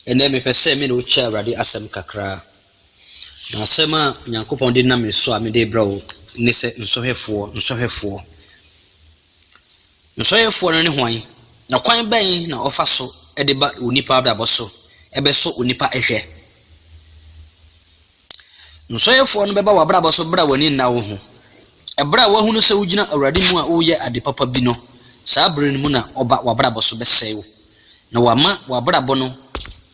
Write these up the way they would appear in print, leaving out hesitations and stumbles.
ene me pese me no cha awurade asem kakra na asema Nyankopɔn de nam so a me de bro ne se nsohwefo no ne hwan na kwan ben na ofa so e de ba onipa abrabo so ebe so onipa ehwe nsohwefo no beba wabrabo so bra wani na wo ho ebra wa hunu se wugina awurade mu a wo ye ade papa bi no saa bren mu na oba wabrabo so besɛe na wama wabrabo no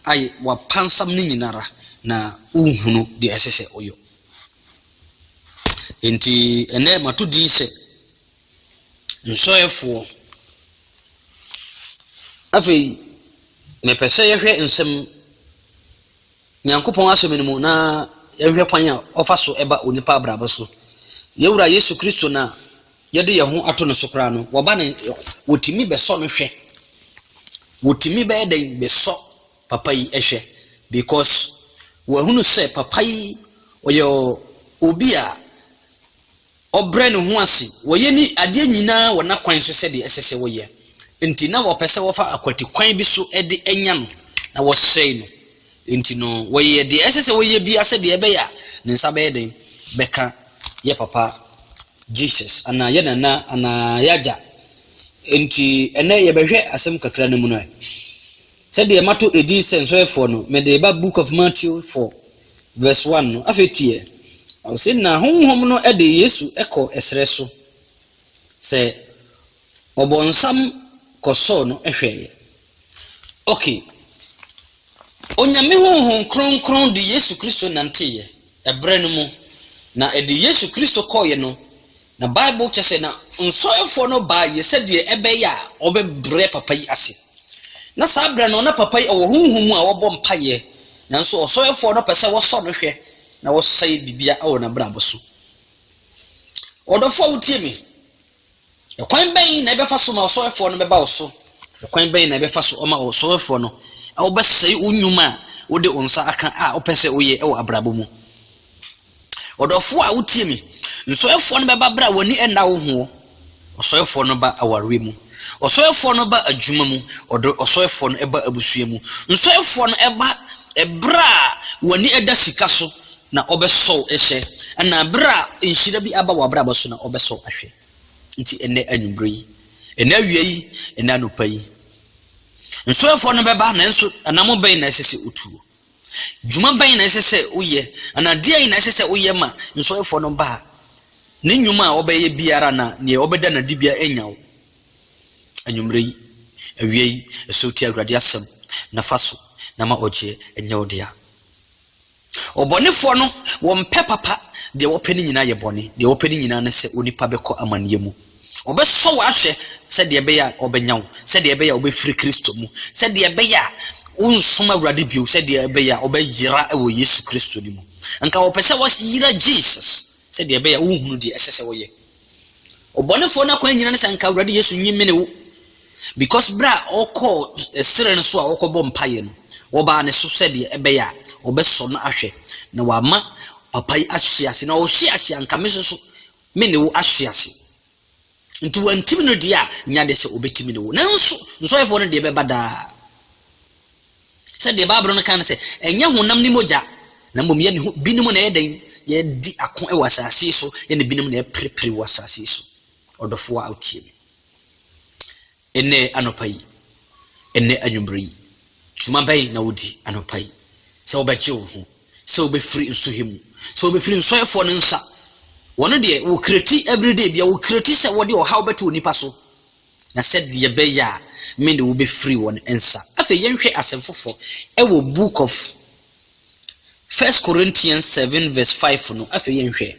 ai wapansam ni nyinara na uhunu de esese oyo enti ene matudi se nsoyefo afei me pese yehwe nsem Nyankopɔn asɛm ni mu na yehwe kwan a ofa so eba onipa abrabo so yewura Yesu Kristo na yede yeho ato no sokra no woba ne wotimi beso no hwe wotimi be den beso papa yi ehwe because wahunu se papa yi oyo obi a obre ne ho ase woye ni ade nyina wona kwan so se de esese woye enti na wo pese wo fa akwati kwan bi so ede enya no na wo sei no enti no woye de esese woye bi ase de ebe ya ne nsa be den beka ye papa Jesus ana ye nana ana yaja enti ene ye behwe asem kakra na mu no said the matter edin sense for no me the book of Matthew 4 verse 1 no afetie I say na honhom no e de Yesu eko esre so say obonsam koso no ehwe okay onyame honhom kronkron de Yesu Kristo nanteye ebre no mu na e de Yesu Kristo koye no na Bible chese na nsoyefo no ba ye said the ebe ya obebre papa yi ase na sabra no na papa yi ohunhum a wobo mpaye nanso osoyefo no pese wo so no hwe na wo sai bibia awo na brabo so odofo wutie mi ekwan ben na befa so ma osoyefo no beba wo so ekwan ben na befa so o ma osoyefo no a wo besai unyuma wo de onsa aka a opese wo ye e wo abrabo mu odofo a wutie mi nsoyefo no beba bra woni enda wo ho osoyefo no ba awarwe mu osoyefo no ba adwuma mu osoyefo no eba abusua mu nsoyefo no eba ebra woni eda sika so na obeso ehye na bra nhira bi aba wabra baso na obeso ahwe nti ene anwumbre yi ene awie yi ene anopa yi nsoyefo no beba na nso anamo ben na esese otuo dwuma ben na esese uye ana dia yi na esese uye ma nsoyefo no ba ne nyuma a obeye biara na ne obeda na dibia enyawo anwumre yi awie yi esoti agrade asem na faso na ma oje enyawodia obonefo no wompe papa de wopeni nyina ye bone de wopeni nyina na se onipa beko amaniye mu obeso wa hwe se de beya obenyawo se de beya obefiri Kristo mu se de beya unsoma agrade bio se de beya obeyira ewo Yesu Kristo ni mu anka wopese wasiyira Jesus se de beya uhunu de esese woye obonefo na kwa nyina ne sanka agrade Yesu nyimene wo because bra oko sire so a okobo mpaye no oba ne so se de beya obeso na ahwe na wama papai ahwiase na ohwiase anka meso me ne wo ahwiase nti wantimi no dia nya de se obetimi ne wo nanso nsoyefo no de beba da se de babro no kan se enya honam ni moja na mom ye ne binimu na yeden ye di akon e wasase so ye ne binimu na prepare wasase so odofo autie ene anopai ene anwumbre tuma bai na wodi anopai se obeche wo ho se obefiri nsuhemu se obefiri nsoyefo no nsa wono de wo kreti everyday bia wo kreti se wo de o how beto nipa so na said ye be ya me de wo be free won ensa afa yenhwe asemfofo e wo book of 1 Corinthians 7 verse 5 no afa yenhwe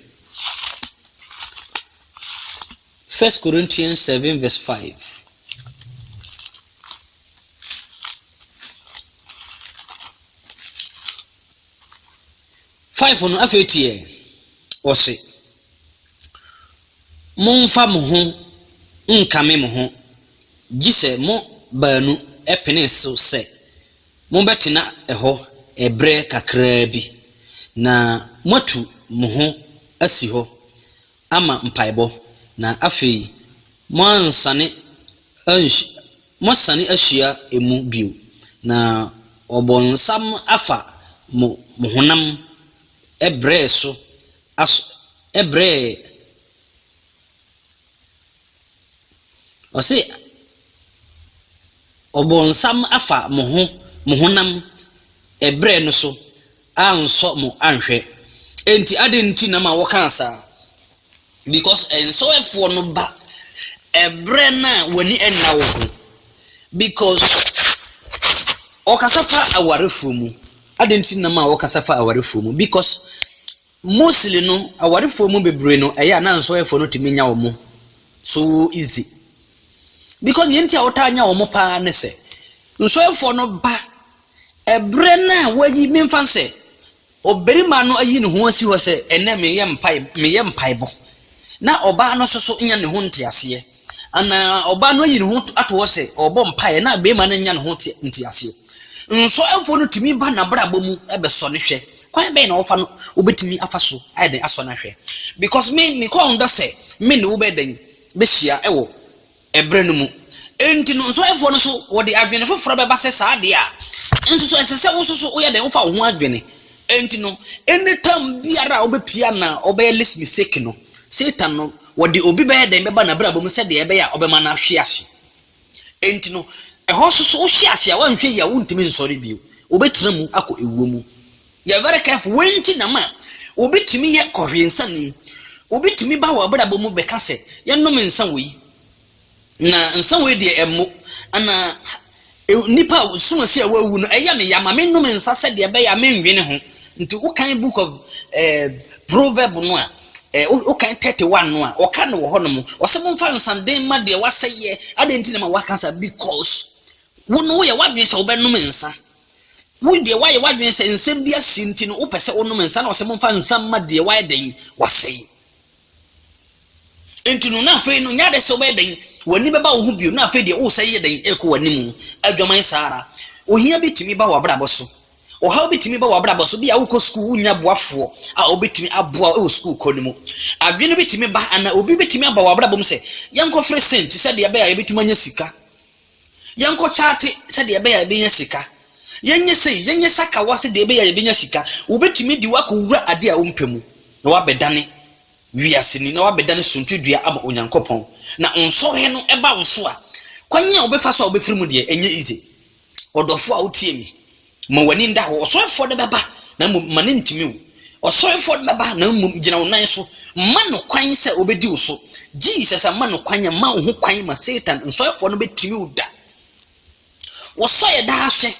1 Corinthians 7 verse 5 5 no afa tie o se monfa mo ho nkame mo ho gise mo baanu epene so se mo betina eho ebre kakra bi na motu mo ho asi ho ama mpaebo na afei mo sane ahia emu bio na obonsam afa mo honam ebre so as ebre ose obonsam afa mo honam ebre no so anso mo anhwe enti adenti na ma wokansa because enso efo no ba ebre na wani enna wo ho because okasafa awarefu mu adenti na ma okasafa awarefu mu because mostly no awarefu mu bebre no eya na enso efo no timenya wo mu so easy because nyenti a wotanya wo mu pa ne se enso efo no ba ebre na wayi memfanse oberima no ayi ne ho asi ho se ene meyɛ mpai bo na oba no soso nya ne ho ntiase ana oba no ayi ne ho ato ho se obo mpai na berima no nya ne ho ntiase nso efo no timi ba na brabo mu ebeso ne hwɛ kwan be na wo fa no obetimi afa so ayde aso na hwɛ because me ko ndo se me ne wo beden be hia ewo ebre no mu enti no nso efo no so wo de adwene foforo be ba se saa de a nso so esese wo so wo ye de wo fa wo ho adwene enti no anytime biara obepia na obe less mistake no Satan no wodi obi be de be ba na brabo mu se de ebe ya obema na hwe ase enti no eho so wo hwe ase a wanhwe ya wontimi nsori bio obetira mu akọ ewuo mu ya very careful wenti na ma obetimi ye kohwensa ni obetimi ba wa brabo mu be ka se ye nom nsa wi na nsa wi de emu ana nipa sumasi awu no eya me ya ma me nom nsa se de ebe ya me nwene ho nti wo kan book of proverb no a wo kan 31 no a wo kan wo honom wo se mo fa nsanden ma de waseye adenti na ma wakansa because wo no ye wadwen se wo be nom nsa wo de waye wadwen se nsem bia sinti no wo pese wo nom nsa na wo se mo fa nsam ma de waye den waseye enti no na fe no nya de se wo be den wani beba wo hu bio na fe de wo seye den eko wani mu adwaman sara ohia bitimi ba wa brabo so o ha obetimi ba wa brabo so bia wo ko school nya boafo a obetimi aboa e school ko ni mu adwene betimi ba ana obi betimi aba wa brabo mu se yanko present se de be ya betimi anya sika yanko chate se de be ya be nya sika yenye saka wase de be ya be nya sika obetimi di wa ko wura ade a ompemu na wa bedane wiase ni na wa bedane suntudua aba onyankopon na onso he no eba wo so a kwanya obefa so obefiri mu de enye easy odofo a wotie mi ma wani nda ho osoefo de beba na mane ntimi wo osoefo de beba na gina wonan so ma no kwan se obedi wo so Jesus ama no kwan ma wo ho kwan ma Satan osoefo no betimi wo da wo so ye da ahwe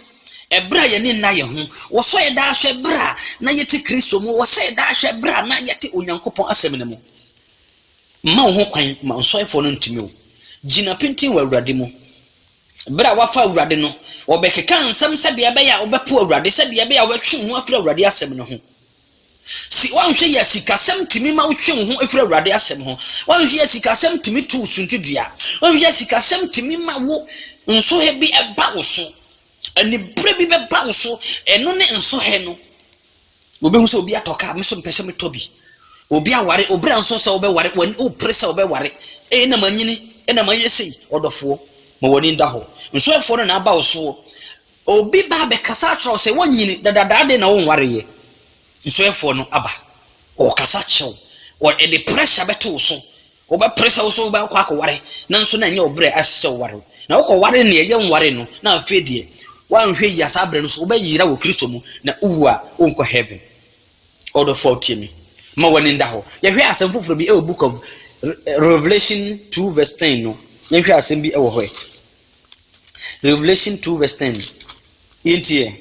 ebra ye ni na ye ho wo so ye da ahwe bra na yete Kristo mu wo so ye da ahwe bra na yete onyankopon asem ne mu ma wo ho kwan ma osoefo no ntimi wo gina pintin wa awurade mu bra wafa awurade no obekeka nsam se de ebe ya obepo awurade se de ebe ya wetwe ho afira awurade asem no ho si wanhwe ya sikasem timi ma wetwe ho afira awurade asem ho wanhwe ya sikasem timi tu suntudua wanhwe ya sikasem timi ma wo nso he bi eba wo so ani bre bi beba wo so eno ne nso he no obehu se obi atoka me so mpese me tobi obi aware obra nso se obe ware wani o presa obe ware na manyini na mayesi odofo ma woni nda ho nso efo no na aba wo so obi ba be kasa tro se wonyini dadada de na won wareye nso efo no aba o kasa chew o e the pressure beto so o ba pressure wo so ba kwa ware na nso na nya obre asese ware na wo ware ne ye ware no na afedie wanhwe ya sabre no so ba yira wo Kristo mu na uwa onko heaven order 40 mi ma woni nda ho ye hwe asem foforo bi e book of Revelation 2 verse 10 no ye hwe asem bi e wo ho Revelation 2 verse 10 intie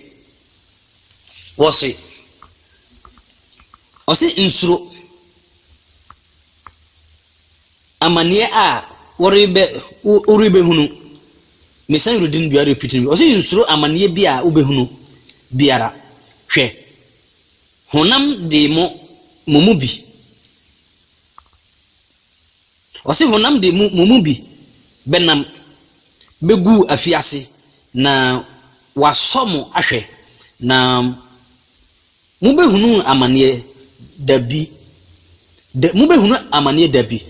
wose insuro amanie a woribe hunu mesan rudin biara repeating wose insuro amanie bi a ubehunu biara hwe honam de momu bi wose honam de momu bi benam begu afiase na wasomo ahwe na mubehunu amanie dabi mubehunu amanie dabi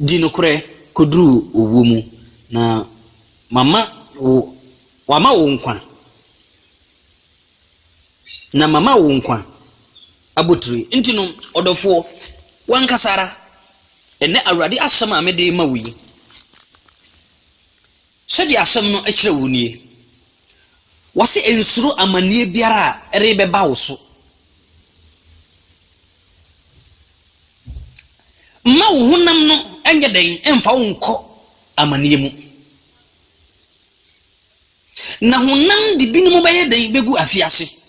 dinokure kodru owo mu na mama wama wo nkwa na mama wo nkwa abotire nti no odofo wankasara ene awrade asem amede ma wi sedi asem no ekire wo nie wose ensuro amanie biara erebeba wo so ma wo honam no enye den emfa wo nko amanie mu na honam di binom baye den begu afiase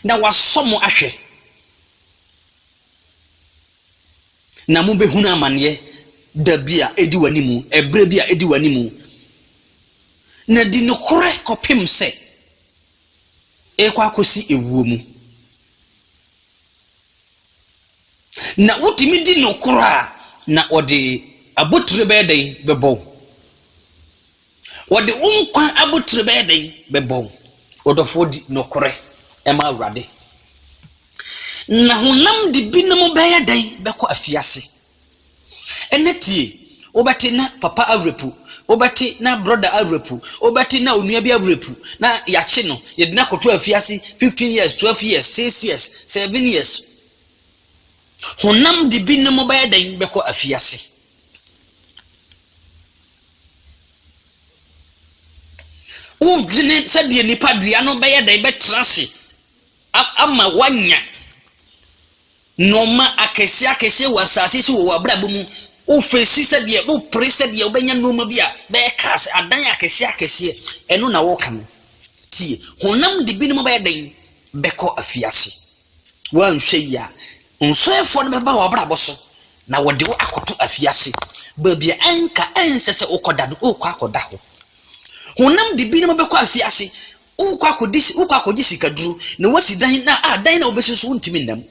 na wasomo ahwe na mo behunu amanie da bia edi wanimu ebre bia edi wanimu na di nokore kopim se ekwa akosi ewuo mu na wotimi di nokora na ode abotire beden bebo ode unkwan abotire beden bebo odofo di nokore ema awrade na honam di binom beden beko afiase enetie obati na papa awrepu obati na brother awrepu obati na onua bi awrepu na yache no yedina koto afiase 15 years 12 years 6 years 7 years honam di binom beden beko afiase o dwene sade nipa dua no beden betrase ama wanya noma akese wasase si wo abrabo mu o fesi sade o prese de obenya noma bia be kas adan akese eno na wo kan tie honam de binom beden beko afiase wan hweya onsoefo no beba wo abrabo so na wode wo akoto afiase ba bia enka ensese okoda do akoda ho honam de binom beko afiase ukwakodisi kaduru na wasi dan na dan na obesusu untimi nam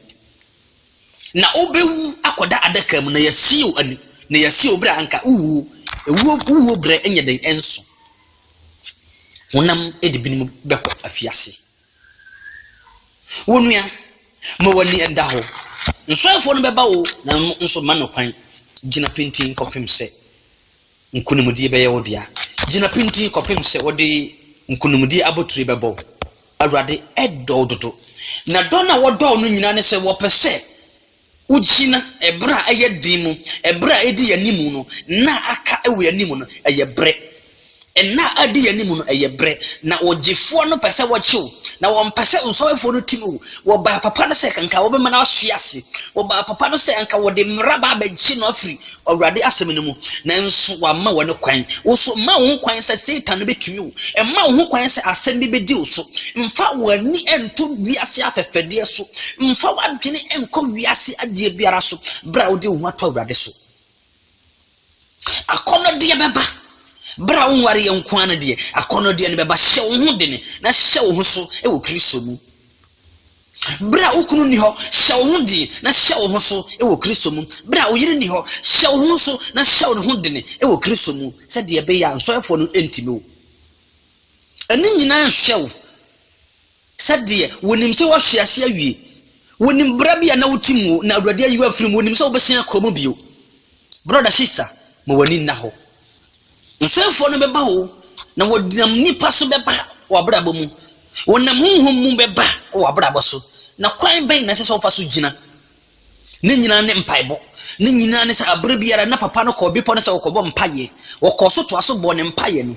na obewu akoda adaka mu na yasiu ani na yasiu bra anka uwu bra enye den enso honam edibinimu beko afiase wonua ma wani enda ho nsoafo no beba wo na nso ma no kwan gina pintin kopim se nkunimudi be ye wodia gina pintin kopim se wodi nkunumudi abotire bebo awrade edododo na dona wodo no nyina ne se wopese ugina ebra eye dimu ebra edi yanimu no na aka ewe yanimu no eye bre ena adi yanimu no eye bre na ogefo no pese wochiw na wompese nsowefo no timu wo ba papa no se kanka wo be mana asuase wo ba papa no se anka wo de mraba ba chi no afri awrade asem no mu na nso wa ma wo ne kwan wo so ma wo kwan se satan no betumi wo e ma wo kwan se asem bi bedi wo so mfa wani ento wiase afefede so mfa wadwene enko wiase adie biara so bra wo de wo ato awrade so akono de beba bra wonware yankwan na de akono de ne beba hye wo ho de ne na hye wo ho so e wo Kristo mu bra ukunu ni ho hye wo ho de na hye wo ho so e wo Kristo mu bra uyire ni ho hye wo ho so na hye wo ho de ne e wo Kristo mu se de be ya nsoefo no entime wo ani nyina hye wo se de wonim se wo hwease awie wonim bra bia na wotimu na awrade ayi wa firim wonim se wo besia komo bio brother sister mo wani na ho nsoefo no beba ho na wodinam nipa so beba wabrabo mu wonam honhom mu beba wabrabo so na kwan ben na sese ofa so gina ne nyina ne mpaibo ne nyina ne sa abre biara na papa no ko bipo no se okobo mpaye wokoso to aso bo ne mpaye no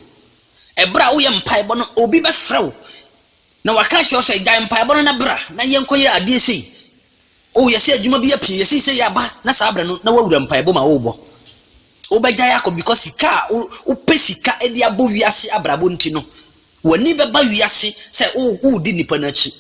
ebra wo ye mpaibo no obi be frew na waka hwe so gyan mpaibo no na bra na yenkoye ade sei o ye se adwuma bi apie ye se ya ba na sa abra no na wawura mpaibo ma wo bo obeja yako because sika upesika edi abo wiase abrabo ntino wani beba wiase se o di nipa na chi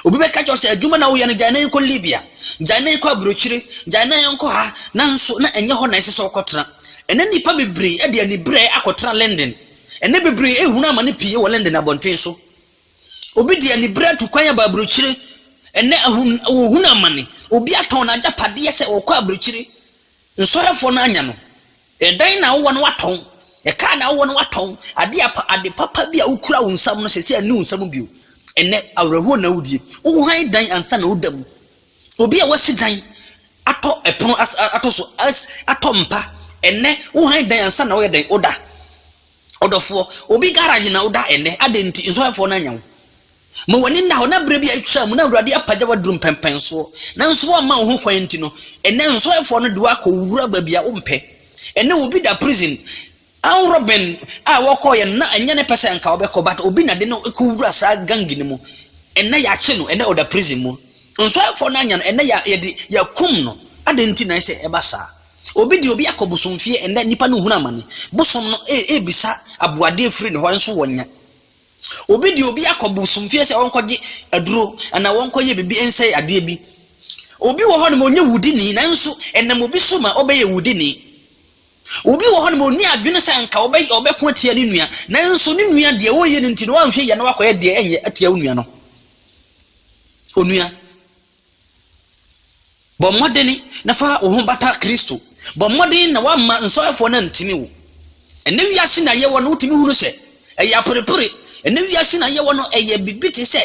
obi be ka cho se adwuma na wo ye no jana enko Libya jana enko abrochire jana enko ha na nso na enye ho na ese se okotra ene nipa bebre edi ani bre akotra London ene bebre ehunu amane pie wo London abonten so obi di ani bre to kwan ba abrochire ene ehunu amane obi aton na japade se okọ abrochire nso hefo na anya no edan na wo no waton e ka na wo no waton ade papa bia ukura wo nsam no sese ani nsam bio ene awreho na wudie wo han dan ansa na wodam obi a wasi dan ato epono ato so ato mpa ene wo han dan ansa na wo dan oda odofo obi garage na oda ene adenti nso afo na nyawo mo wani nda ho na bre bia twa mu na awurade apagya wadrum pempen so na nso wa ma ho kwanti no ene nso efo no de wa akowura ba bia umpe ene obi da prison an Robin a wako ye na anya ne pese nka obeko but obi na de no ekowura sa gangi ne mu ene ya che no ene oda prison mu nso efo na anya no ene ya kum no adenti na se eba sa obi di obi akobusumfie ene nipa no hunu amane bosom no bisa abuade free ne ho nso wonya obi di obi akobusumfie se wonkoje aduro na wonkoye bibi ensai ade bi obi wo ho no onye wudini na nso enam obi so ma obeye wudini obi wo ho no oni adwene se nka obeko atia ne nua na nso ne nua de wo ye ne ntino wa hwe ye na wakoye de enye atia wo nua no onua bo modeni na fa wo ho bata Kristo bo modeni na wa ma nso efo na ntimi wo ene wiase na ye wo no utimi hunu se eya porepore ene wiase na ye wo no eye bibiti se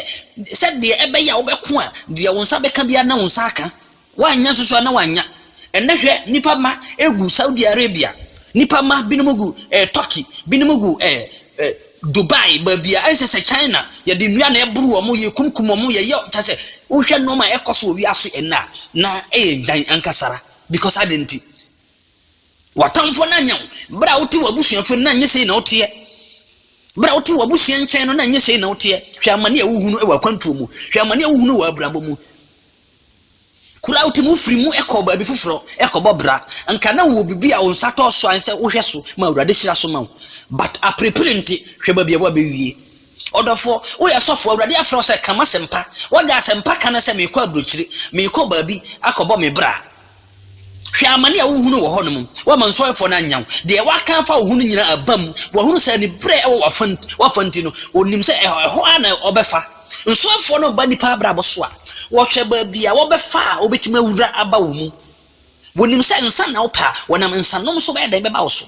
de ebe ya obeko a de wo nsa beka bia na wo nsa aka wanya soso na wanya ene hwe nipa ma egu Saudi Arabia nipa ma binomugu Turkey binomugu Dubai babia ensese China ye de nua na eburu omo ye kumkum omo ye tase wo hwe no ma ekoso obi aso ena na dan ankasara because identity watamfo na nyaw bra wuti wabusuafo na nyese na wote bra wuti wabusua nchen no na nyese na wote hwe amane a wuhunu e wakwantuo mu hwe amane a wuhunu wa abrabo mu kura wuti mu firi mu ekoba bi fufuro ekoba bra anka na wo bibi a onsato so anse wo hwe so ma awurade hira so ma but apreprenti hwe ba bia bo abewie odofo wo ya sofo awurade afro se kama sempa waga sempa kana se me kwa brochiri me ko ba bi akobo me bra hwe amane a wuhunu wo honom wa manso efo na nyaw de waka fa wuhunu nyina abam wo hunu se ni bre e wo wafanti no onim se ho ana obefa nso efo no ba nipa bra boso a wo hwe ba bia wo befa obetima wura aba wo mu wonim se nsa na opa wonam nsa nom so ba dan beba wo so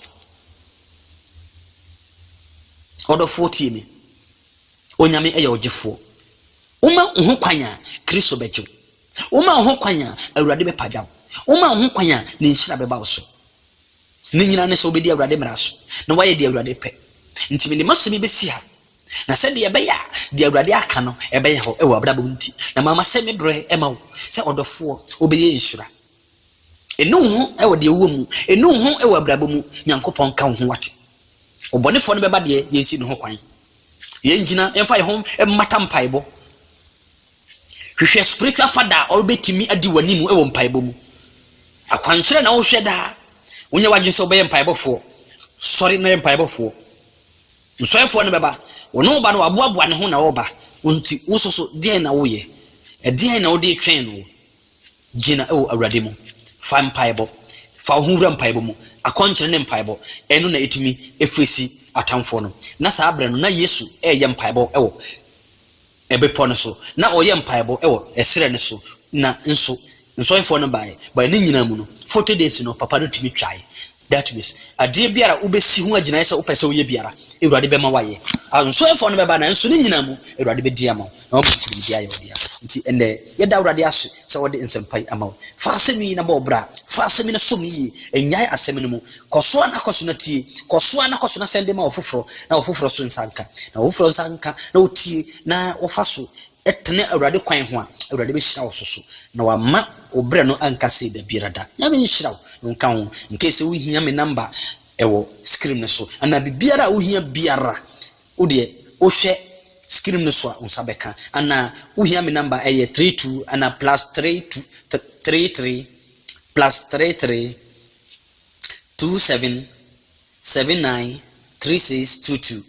odofo tiemi onyame eye ogefo uma ho kwanya Kristo bejo uma ho kwanya awurade be pagyaw uma ho kwanya ne nhira beba wo so ne nyina ne so obedi awurade mraso na waye di awurade pe ntimi ne masemi besi ha na se de be ya di awurade aka no ebe ye ho e wo abrabo nti na mama se me bre e ma wo se odofo obeye nhira enu ho e wo de wo mu enu ho e wo abrabo mu nyankopon ka ho wate obonefo no beba de yensi ne ho kwan yenjina emfa ye ho mata mpaibo hwehwe spiritual father obetimi adi wanimu e wo mpaibo mu akwankyere na wo hwe da wonya wadwe se obeye mpaibofo sorry na mpaibofo nsoefo no beba wono ba no aboaboa ne ho na wo ba unti wososo de na wo ye de na wo de twen no gina e wo awurade mu fa mpaibo fa ohura mpaibo mu akwankyere ne mpaibo eno na etimi efresi atamfo no na saa abre no na Yesu eye mpaibo ewo ebepo no so na oye mpaibo ewo esere ne so na nso efo no bae ba ne nyina mu no 40 days no papa no timi twae that means ade biara ubesi hu agina ese opese oye biara ewurade be ma waye nso efo no beba na nso ne nyina mu ewurade be dia ma na obutiri dia ye odia nti ende ye da ewurade ase se wode nsempai ama fa asemi na bo bra fa asemi na somi enyai asemi no mu koso na koso na tie koso na koso na sende ma ofoforo na ofoforo so nsanka na ofoforo nsanka na otie na ofaso etene ewurade kwan ho a ewurade be hira wososo na wama obre no ankase da birada nyame nhira nka ho nkese wo hia me number ewo screen ne so ana bibiara wo hia biara wo de wo hwe screen ne so a unsabeka ana wo hia me number 32 ana +3233 +33 27 79 3622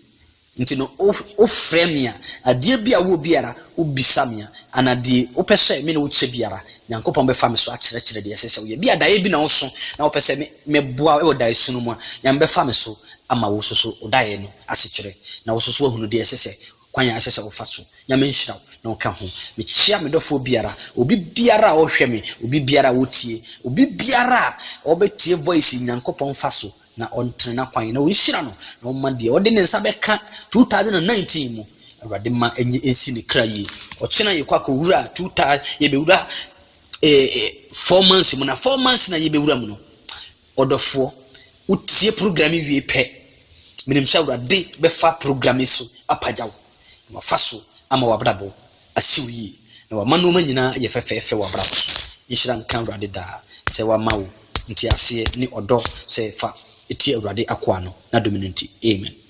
ntino o frame ade bia wo biara wo bisamia ana de wo pese me na wo che biara nyankopon be fa me so a kire de sese wo bia da bi na wo so na wo pese me boa e wo da sunu mu a nyam be fa me so ama wo so odaye no ase kire na wo so ahunu de sese kwanya sese wo fa so nyam nhira na wo ka ho me chia me dofo biara obi biara wo hwe me obi biara wo tie obi biara obetie voice nyankopon fa so na ontrena kwan na wo hira no na wo ma de wo de ne nsa beka 2019 mu awurade ma enye ensi ne krayi ochena yekwa ko wura 2000 ye be wura 4 months mu na 4 months na ye be wura mu no odofo utie program wie pe minim sha awurade be fa program so apajaw ma fa so ama wabrabo asiwi na wamanu manyina ye fefefe wabrabo so yishira nkan awurade da se wama wo nti ase ni odo se fa eti awurade akwa no na dominanti amen.